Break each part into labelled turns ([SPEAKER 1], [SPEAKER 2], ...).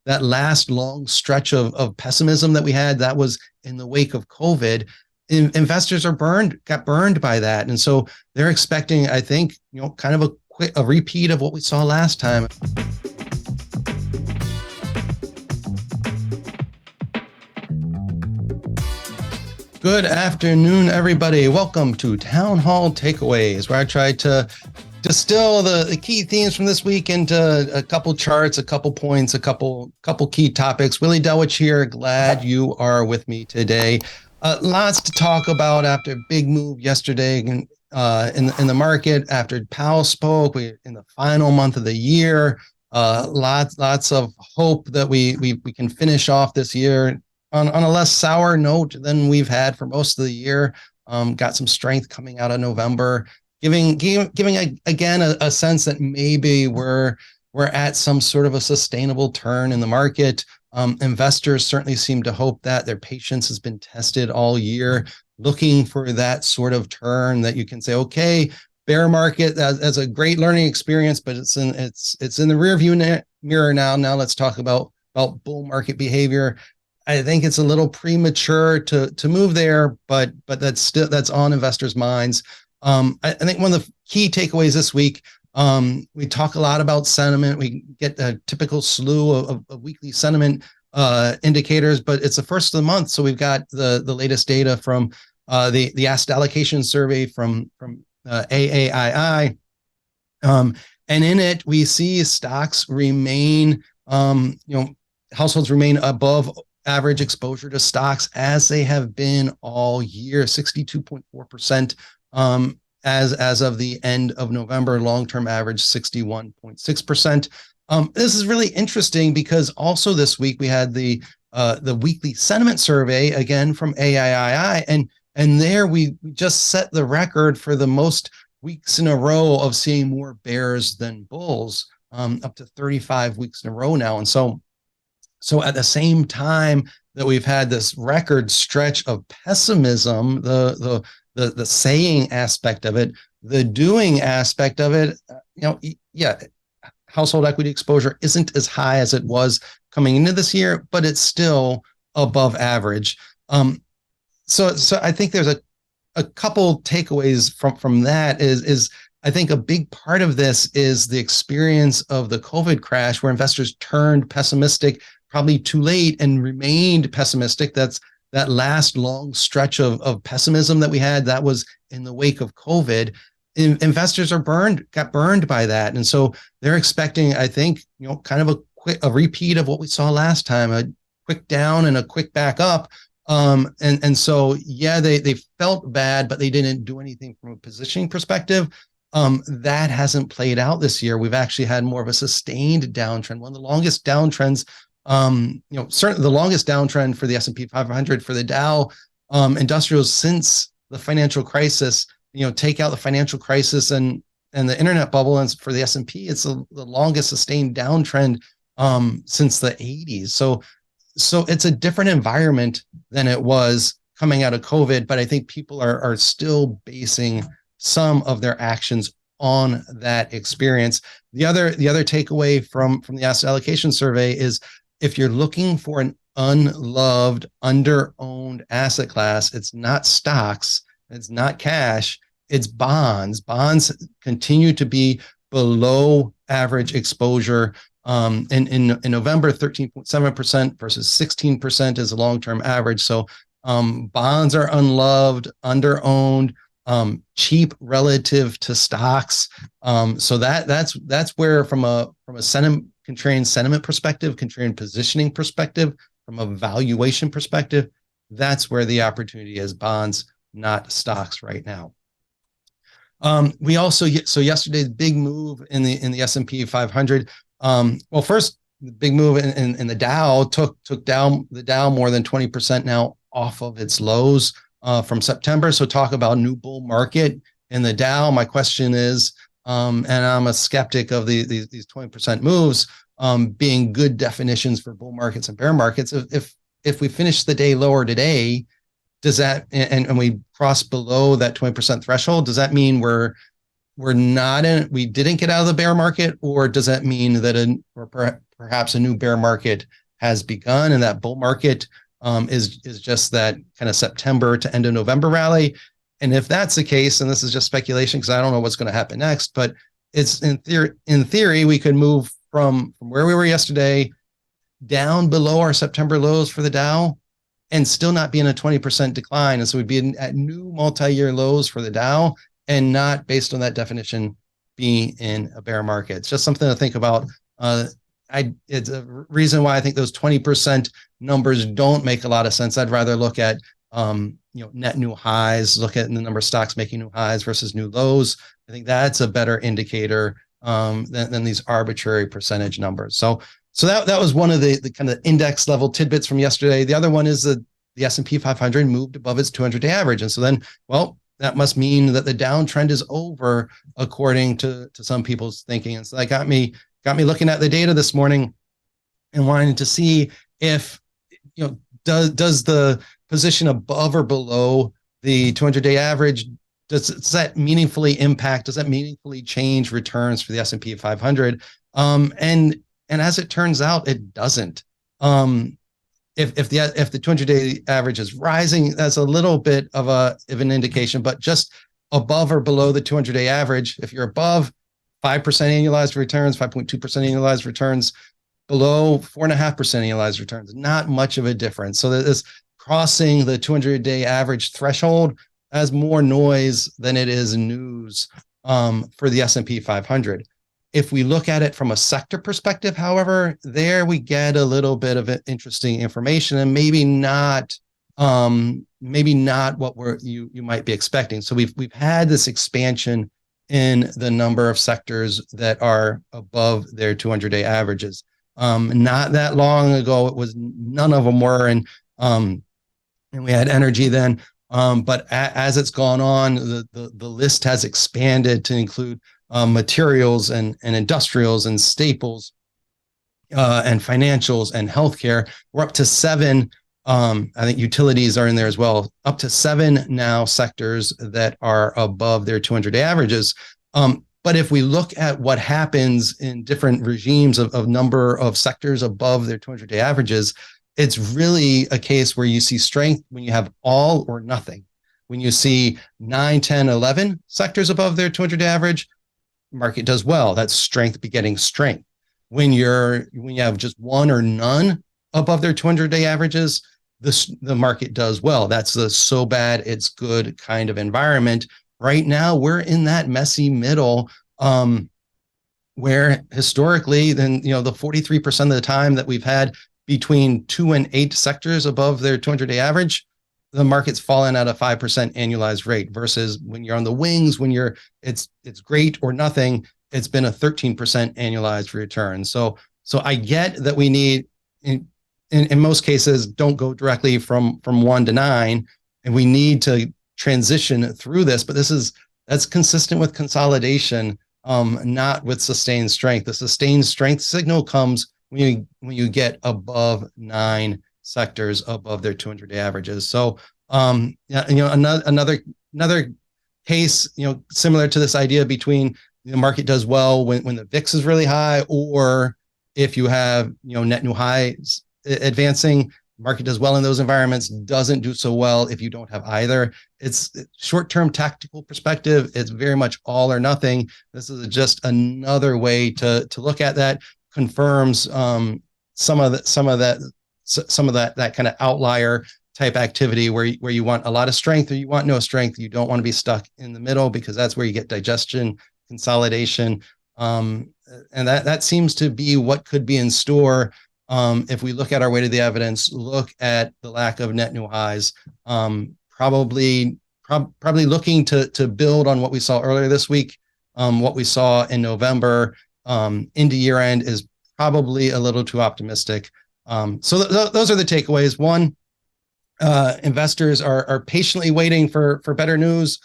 [SPEAKER 1] that last long stretch of pessimism that we had, that was in the wake of COVID. Investors got burned by that. And so they're expecting, I think, kind of a repeat of what we saw last time. Good afternoon, everybody. Welcome to Townhall Takeaways, where I try to distill the key themes from this week into a couple charts, a couple points, a couple key topics. Willie Delwich here. Glad you are with me today. Lots to talk about after a big move yesterday in the market. After Powell spoke, we in the final month of the year. Lots of hope that we can finish off this year on a less sour note than we've had for most of the year. Got some strength coming out of November, giving again a sense that maybe we're at some sort of a sustainable turn in the market. Investors certainly seem to hope that their patience has been tested all year, looking for that sort of turn that you can say, okay, bear market as a great learning experience, but it's in the rearview mirror now. Now let's talk about bull market behavior. I think it's a little premature to move there, but that's on investors' minds. I think one of the key takeaways this week, we talk a lot about sentiment. We get a typical slew of weekly sentiment indicators, but it's the first of the month, so we've got the latest data from the asset allocation survey from AAII, and in it we see stocks remain, households remain above average exposure to stocks as they have been all year, 62.4%. As of the end of November, long-term average 61.6%. This is really interesting because also this week we had the weekly sentiment survey again from AAII, and there we just set the record for the most weeks in a row of seeing more bears than bulls, up to 35 weeks in a row now. And so at the same time that we've had this record stretch of pessimism, the saying aspect of it, the doing aspect of it, household equity exposure isn't as high as it was coming into this year, but it's still above average. So I think there's a couple takeaways from that is I think a big part of this is the experience of the COVID crash where investors turned pessimistic probably too late and remained pessimistic. That's that last long stretch of pessimism that we had, that was in the wake of COVID. Investors got burned by that. And so they're expecting, I think, kind of a repeat of what we saw last time, a quick down and a quick back up. And so, yeah, they felt bad, but they didn't do anything from a positioning perspective. That hasn't played out this year. We've actually had more of a sustained downtrend, one of the longest downtrends. Certainly the longest downtrend for the S&P 500, for the Dow Industrials since the financial crisis. Take out the financial crisis and the internet bubble, and for the S&P, it's the longest sustained downtrend since the 80s. So it's a different environment than it was coming out of COVID, but I think people are still basing some of their actions on that experience. The other takeaway from the asset allocation survey is, if you're looking for an unloved, under-owned asset class, it's not stocks, it's not cash, it's bonds. Bonds continue to be below average exposure. In November, 13.7% versus 16% is a long-term average. So bonds are unloved, under-owned, cheap relative to stocks. So that's where from a contrarian sentiment perspective, contrarian positioning perspective, from a valuation perspective, that's where the opportunity is. Bonds, not stocks right now. We also, so yesterday's big move in the S&P 500. First, the big move in the Dow took down the Dow more than 20% now off of its lows from September. So talk about new bull market in the Dow. My question is, and I'm a skeptic of these 20% moves being good definitions for bull markets and bear markets. If we finish the day lower today, does that, and we cross below that 20% threshold, does that mean we didn't get out of the bear market, or does that mean that we're perhaps a new bear market has begun, and that bull market is just that kind of September to end of November rally. And if that's the case, and this is just speculation because I don't know what's going to happen next, but it's in theory, we could move from where we were yesterday down below our September lows for the Dow and still not be in a 20% decline. And so we'd be at new multi-year lows for the Dow and not, based on that definition, be in a bear market. It's just something to think about. It's a reason why I think those 20% numbers don't make a lot of sense. I'd rather look at net new highs, look at the number of stocks making new highs versus new lows. I think that's a better indicator than these arbitrary percentage numbers. So that was one of the kind of index level tidbits from yesterday. The other one is the S&P 500 moved above its 200-day average. And so then, well, that must mean that the downtrend is over, according to some people's thinking. And so that got me looking at the data this morning and wanting to see if, does the position above or below the 200-day average, does that meaningfully impact, does that meaningfully change returns for the S&P 500? And as it turns out, it doesn't. If the 200-day average is rising, that's a little bit of an indication, but just above or below the 200-day average, if you're above 5% annualized returns, 5.2% annualized returns, below 4.5% annualized returns, not much of a difference. So this crossing the 200-day average threshold has more noise than it is news for the S&P 500. If we look at it from a sector perspective, however, there we get a little bit of interesting information, and maybe not what you might be expecting. So we've had this expansion in the number of sectors that are above their 200-day averages. Not that long ago, it was none of them were, and we had energy then. But as it's gone on, the list has expanded to include materials and industrials and staples and financials and healthcare. We're up to 7. I think utilities are in there as well. Up to 7 now sectors that are above their 200-day averages. But if we look at what happens in different regimes of number of sectors above their 200-day averages, it's really a case where you see strength when you have all or nothing. When you see 9, 10, 11 sectors above their 200-day average, market does well. That's strength begetting strength. When you have just 1 or none above their 200-day averages, the market does well. That's the so bad it's good kind of environment. Right now, we're in that messy middle, where historically, then the 43% of the time that we've had between 2 and 8 sectors above their 200-day average, the market's fallen at a 5% annualized rate, versus when you're on the wings, when it's great or nothing, it's been a 13% annualized return. So I get that we need, in most cases, don't go directly from 1 to 9, and we need to transition through this, but that's consistent with consolidation, not with sustained strength. The sustained strength signal comes when you get above 9 sectors above their 200-day averages. So, another case, similar to this idea between the market does well when the VIX is really high, or if you have, net new highs advancing, market does well in those environments, doesn't do so well if you don't have either. It's short-term tactical perspective. It's very much all or nothing. This is just another way to look at that. Confirms some of that kind of outlier type activity where you want a lot of strength or you want no strength. You don't want to be stuck in the middle, because that's where you get digestion, consolidation, and that seems to be what could be in store. If we look at our weight of the evidence, look at the lack of net new highs, probably looking to build on what we saw earlier this week. What we saw in November into year end is probably a little too optimistic. So those are the takeaways. One, investors are patiently waiting for better news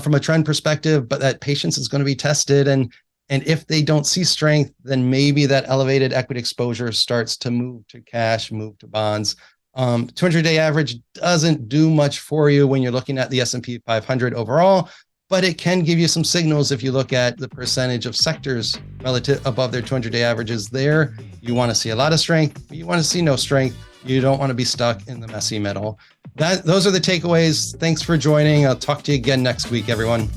[SPEAKER 1] from a trend perspective, but that patience is going to be tested. And if they don't see strength, then maybe that elevated equity exposure starts to move to cash, move to bonds. 200-day average doesn't do much for you when you're looking at the S&P 500 overall. but it can give you some signals if you look at the percentage of sectors relative above their 200-day averages there. You want to see a lot of strength, but you want to see no strength. You don't want to be stuck in the messy middle. Those are the takeaways. Thanks for joining. I'll talk to you again next week, everyone.